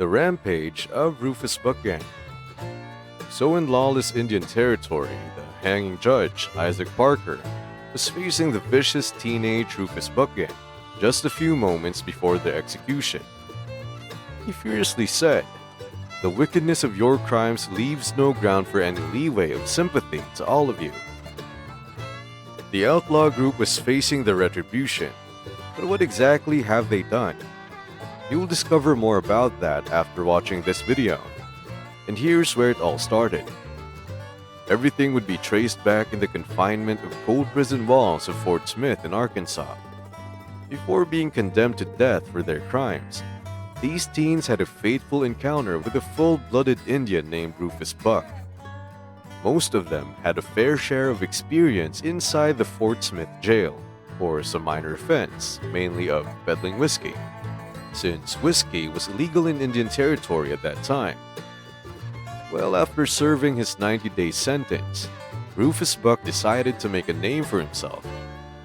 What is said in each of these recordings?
The Rampage of Rufus Buck Gang. So in lawless Indian territory, the hanging judge, Isaac Parker, was facing the vicious teenage Rufus Buck Gang just a few moments before their execution. He furiously said, "The wickedness of your crimes leaves no ground for any leeway of sympathy to all of you." The Outlaw group was facing the retribution, but what exactly have they done? You'll discover more about that after watching this video. And here's where it all started. Everything would be traced back in the confinement of cold prison walls of Fort Smith in Arkansas. Before being condemned to death for their crimes, these teens had a fateful encounter with a full-blooded Indian named Rufus Buck. Most of them had a fair share of experience inside the Fort Smith jail for some minor offense, mainly of peddling whiskey, since whiskey was illegal in Indian territory at that time. Well, after serving his 90-day sentence, Rufus Buck decided to make a name for himself,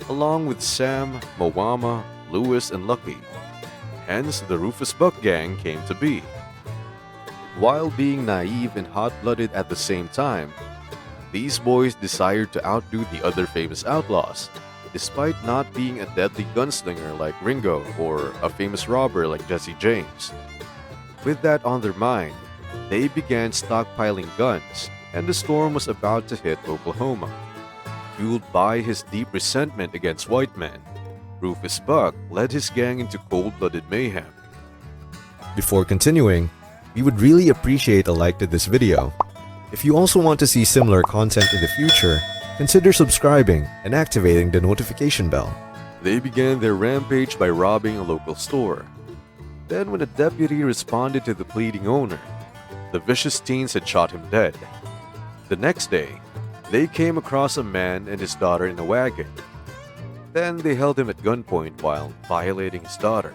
along with Sam, Moama, Lewis, and Lucky. Hence, the Rufus Buck Gang came to be. While being naive and hot-blooded at the same time, these boys desired to outdo the other famous outlaws, despite not being a deadly gunslinger like Ringo or a famous robber like Jesse James. With that on their mind, they began stockpiling guns, and the storm was about to hit Oklahoma. Fueled by his deep resentment against white men, Rufus Buck led his gang into cold-blooded mayhem. Before continuing, we would really appreciate a like to this video. If you also want to see similar content in the future, consider subscribing and activating the notification bell. They began their rampage by robbing a local store. Then when a deputy responded to the pleading owner, the vicious teens had shot him dead. The next day, they came across a man and his daughter in a wagon. Then they held him at gunpoint while violating his daughter.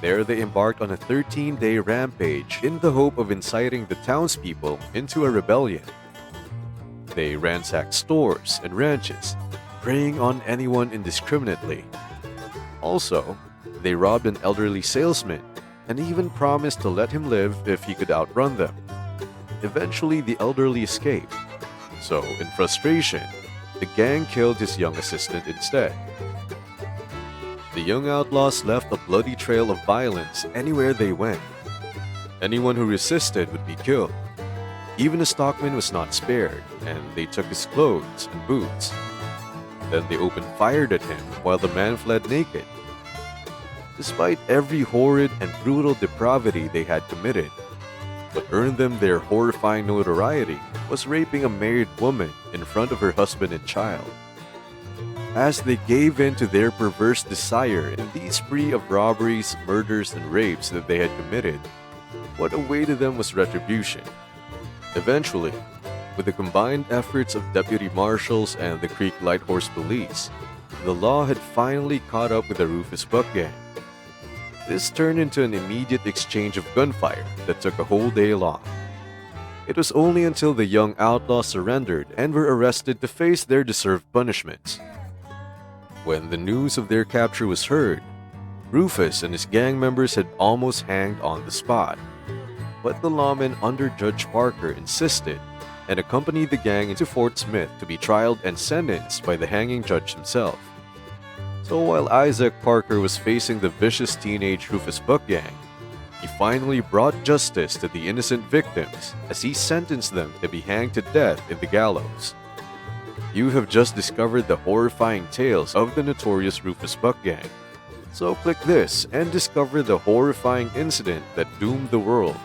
There they embarked on a 13-day rampage in the hope of inciting the townspeople into a rebellion. They ransacked stores and ranches, preying on anyone indiscriminately. Also, they robbed an elderly salesman and even promised to let him live if he could outrun them. Eventually, the elderly escaped. So, in frustration, the gang killed his young assistant instead. The young outlaws left a bloody trail of violence anywhere they went. Anyone who resisted would be killed. Even a stockman was not spared, and they took his clothes and boots. Then they opened fire at him while the man fled naked. Despite every horrid and brutal depravity they had committed, what earned them their horrifying notoriety was raping a married woman in front of her husband and child. As they gave in to their perverse desire in the spree of robberies, murders, and rapes that they had committed, what awaited them was retribution. Eventually, with the combined efforts of deputy marshals and the Creek Light Horse Police, the law had finally caught up with the Rufus Buck Gang. This turned into an immediate exchange of gunfire that took a whole day long. It was only until the young outlaws surrendered and were arrested to face their deserved punishments. When the news of their capture was heard, Rufus and his gang members had almost hanged on the spot. But the lawmen under Judge Parker insisted and accompanied the gang into Fort Smith to be trialed and sentenced by the hanging judge himself. So while Isaac Parker was facing the vicious teenage Rufus Buck Gang, he finally brought justice to the innocent victims as he sentenced them to be hanged to death in the gallows. You have just discovered the horrifying tales of the notorious Rufus Buck Gang. So click this and discover the horrifying incident that doomed the world.